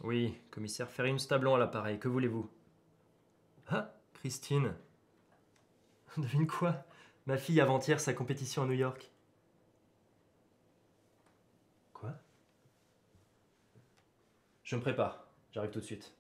Oui, commissaire Ferrin Stablon à l'appareil, que voulez-vous? Ah, Christine. Devine quoi? Ma fille avant-hier sa compétition à New York. Quoi? Je me prépare, j'arrive tout de suite.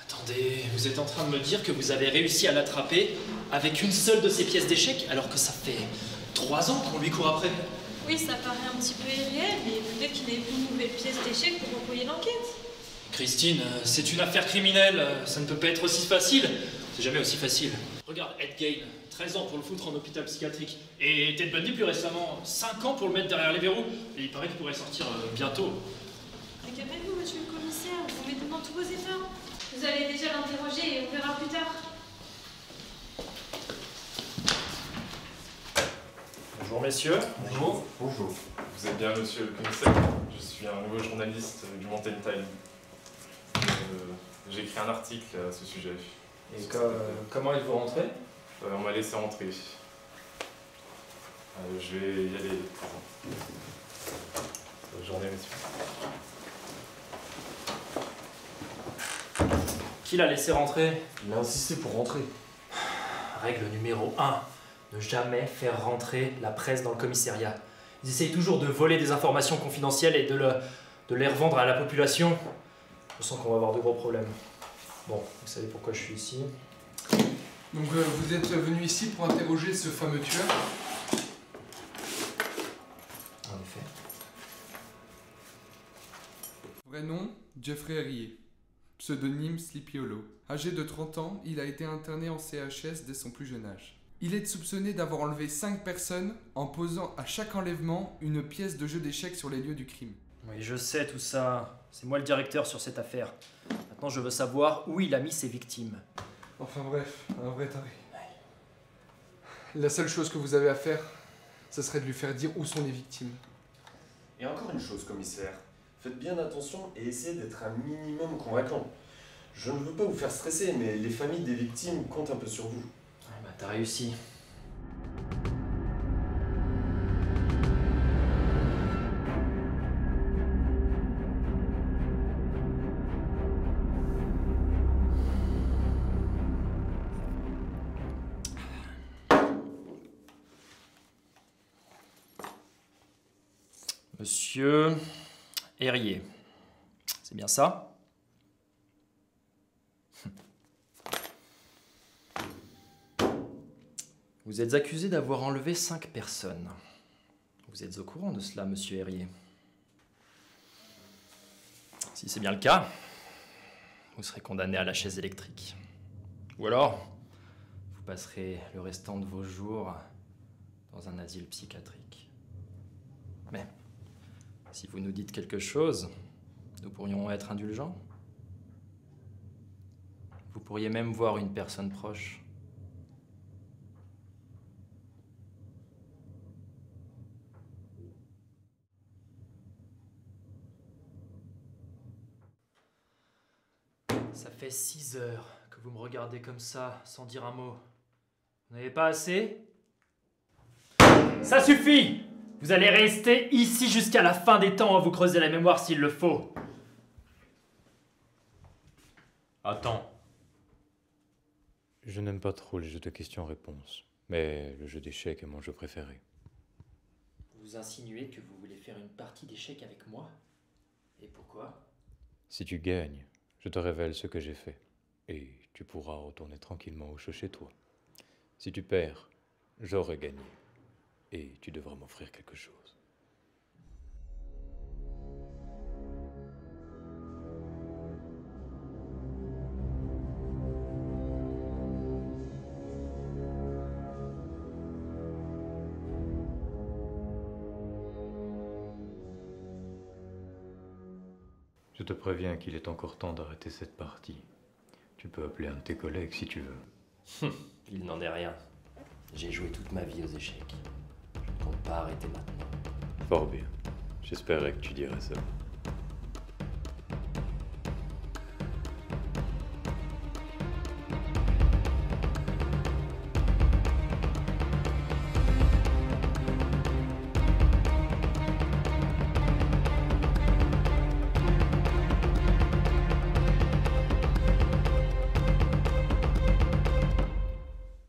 Attendez, vous êtes en train de me dire que vous avez réussi à l'attraper avec une seule de ces pièces d'échecs alors que ça fait 3 ans qu'on lui court après? Oui, ça paraît un petit peu irréel, mais peut-être qu'il n'avait plus une nouvelle pièce d'échec pour embrouiller l'enquête. Christine, c'est une affaire criminelle, ça ne peut pas être aussi facile. C'est jamais aussi facile. Regarde Ed Gein, 13 ans pour le foutre en hôpital psychiatrique. Et Ted Bundy plus récemment, 5 ans pour le mettre derrière les verrous. Et il paraît qu'il pourrait sortir bientôt. Mais qu'appelez-vous, monsieur le commissaire? Vous mettez dans tous vos états. Vous allez déjà l'interroger et on verra plus tard. Bonjour messieurs. Bonjour. Bonjour. Vous êtes bien monsieur le commissaire? Je suis un nouveau journaliste du Mountain Time. J'ai écrit un article à ce sujet. Et comment êtes-vous rentré? On m'a laissé rentrer. Je vais y aller. Bonne journée messieurs. Qui l'a laissé rentrer? Il a insisté pour rentrer. Règle numéro 1. Ne jamais faire rentrer la presse dans le commissariat. Ils essayent toujours de voler des informations confidentielles et de les revendre à la population. Je sens qu'on va avoir de gros problèmes. Bon, vous savez pourquoi je suis ici. Donc vous êtes venu ici pour interroger ce fameux tueur? En effet. Vrai nom, Jeffrey Herrier. Pseudonyme Sleepy Hollow. Âgé de 30 ans, il a été interné en CHS dès son plus jeune âge. Il est soupçonné d'avoir enlevé 5 personnes en posant à chaque enlèvement une pièce de jeu d'échecs sur les lieux du crime. Oui, je sais tout ça. C'est moi le directeur sur cette affaire. Maintenant, je veux savoir où il a mis ses victimes. Enfin bref, un vrai taré. La seule chose que vous avez à faire, ce serait de lui faire dire où sont les victimes. Et encore une chose, commissaire. Faites bien attention et essayez d'être un minimum convaincant. Je ne veux pas vous faire stresser, mais les familles des victimes comptent un peu sur vous. Ah bah, t'as réussi. Monsieur Herrier, c'est bien ça? Vous êtes accusé d'avoir enlevé 5 personnes. Vous êtes au courant de cela, monsieur Herrier? Si c'est bien le cas, vous serez condamné à la chaise électrique. Ou alors, vous passerez le restant de vos jours dans un asile psychiatrique. Mais si vous nous dites quelque chose, nous pourrions être indulgents. Vous pourriez même voir une personne proche. Ça fait 6 heures que vous me regardez comme ça, sans dire un mot. Vous n'avez pas assez? Ça suffit! Vous allez rester ici jusqu'à la fin des temps à vous creuser la mémoire s'il le faut. Attends. Je n'aime pas trop les jeux de questions-réponses, mais le jeu d'échecs est mon jeu préféré. Vous insinuez que vous voulez faire une partie d'échecs avec moi? Et pourquoi? Si tu gagnes, je te révèle ce que j'ai fait, et tu pourras retourner tranquillement au chaud chez toi. Si tu perds, j'aurai gagné, et tu devras m'offrir quelque chose. Je te préviens qu'il est encore temps d'arrêter cette partie. Tu peux appeler un de tes collègues si tu veux. Il n'en est rien. J'ai joué toute ma vie aux échecs. Je ne compte pas arrêter maintenant. Fort bien. J'espérais que tu dirais ça.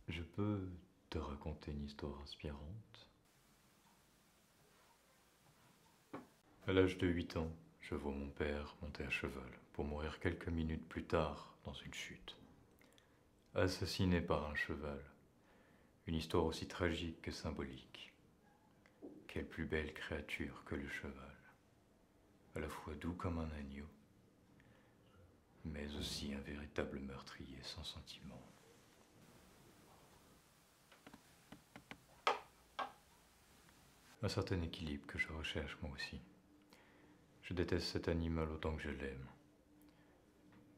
Je peux te raconter une histoire inspirante. À l'âge de 8 ans, je vois mon père monter à cheval pour mourir quelques minutes plus tard dans une chute. Assassiné par un cheval. Une histoire aussi tragique que symbolique. Quelle plus belle créature que le cheval. À la fois doux comme un agneau, mais aussi un véritable meurtrier sans sentiment. Un certain équilibre que je recherche moi aussi. Je déteste cet animal autant que je l'aime.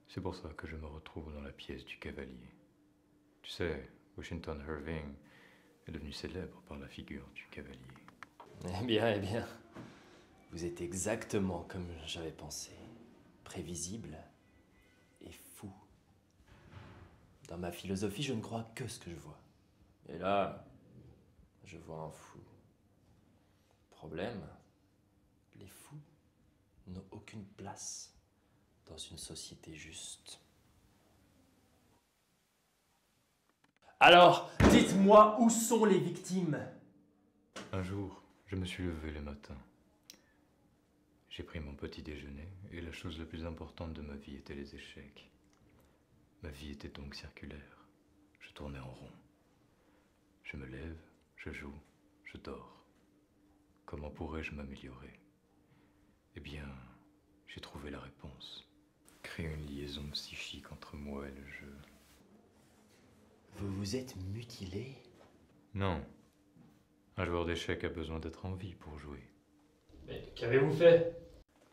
C'est pour ça que je me retrouve dans la pièce du cavalier. Tu sais, Washington Irving est devenu célèbre par la figure du cavalier. Eh bien, vous êtes exactement comme j'avais pensé. Prévisible et fou. Dans ma philosophie, je ne crois que ce que je vois. Et là, je vois un fou. Problème, les fous n'ont aucune place dans une société juste. Alors, dites-moi où sont les victimes? Un jour, je me suis levé le matin. J'ai pris mon petit déjeuner et la chose la plus importante de ma vie était les échecs. Ma vie était donc circulaire. Je tournais en rond. Je me lève, je joue, je dors. Comment pourrais-je m'améliorer? Eh bien, j'ai trouvé la réponse. Créer une liaison psychique entre moi et le jeu. Vous vous êtes mutilé? Non. Un joueur d'échecs a besoin d'être en vie pour jouer. Mais qu'avez-vous fait?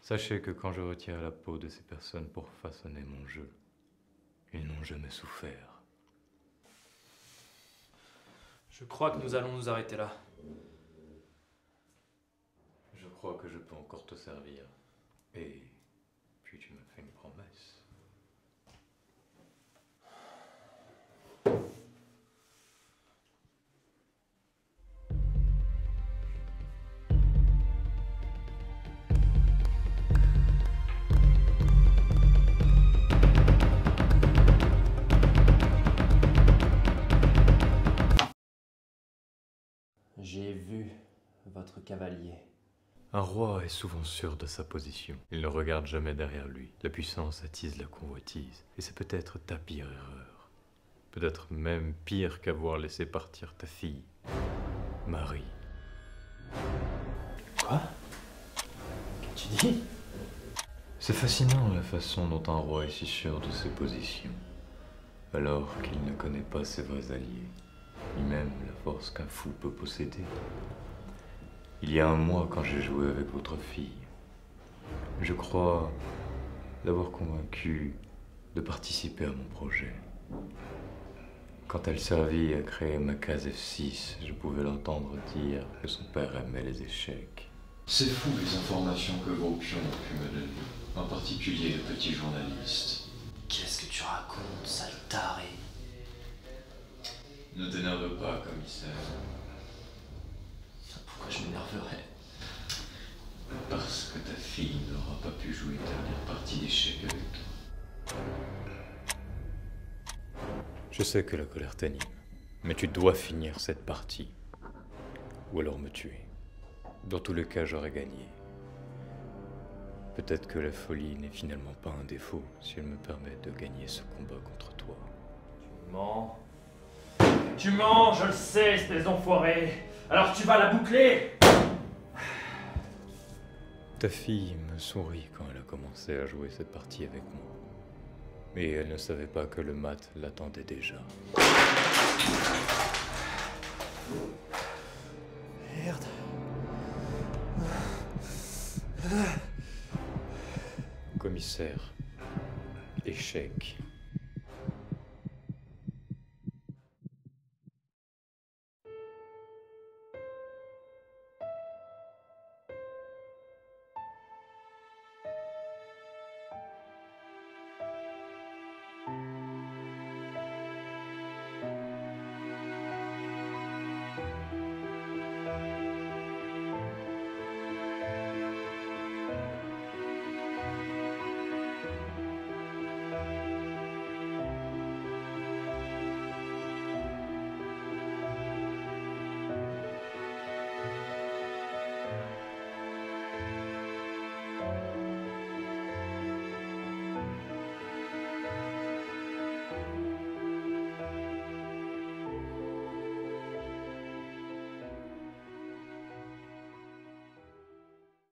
Sachez que quand je retire la peau de ces personnes pour façonner mon jeu, ils n'ont jamais souffert. Je crois que nous allons nous arrêter là. Je crois que je peux encore te servir. Et puis tu me fais une promesse. J'ai vu votre cavalier. Un roi est souvent sûr de sa position. Il ne regarde jamais derrière lui. La puissance attise la convoitise. Et c'est peut-être ta pire erreur. Peut-être même pire qu'avoir laissé partir ta fille, Marie. Quoi? Qu'as-tu dit? C'est fascinant la façon dont un roi est si sûr de ses positions, alors qu'il ne connaît pas ses vrais alliés, ni même la force qu'un fou peut posséder. Il y a un mois, quand j'ai joué avec votre fille, je crois l'avoir convaincue de participer à mon projet. Quand elle servit à créer ma case F6, je pouvais l'entendre dire que son père aimait les échecs. C'est fou les informations que vos pions ont pu me donner, en particulier le petit journaliste. Qu'est-ce que tu racontes, sale taré? Ne t'énerve pas, commissaire. Pourquoi je m'énerverais? Parce que ta fille n'aura pas pu jouer ta dernière partie d'échecs avec toi. Je sais que la colère t'anime, mais tu dois finir cette partie. Ou alors me tuer. Dans tous les cas, j'aurais gagné. Peut-être que la folie n'est finalement pas un défaut si elle me permet de gagner ce combat contre toi. Tu mens. Tu mens, je le sais, espèce d'enfoiré. Alors tu vas la boucler. Ta fille me sourit quand elle a commencé à jouer cette partie avec moi. Mais elle ne savait pas que le mat l'attendait déjà. Merde. Commissaire, échec.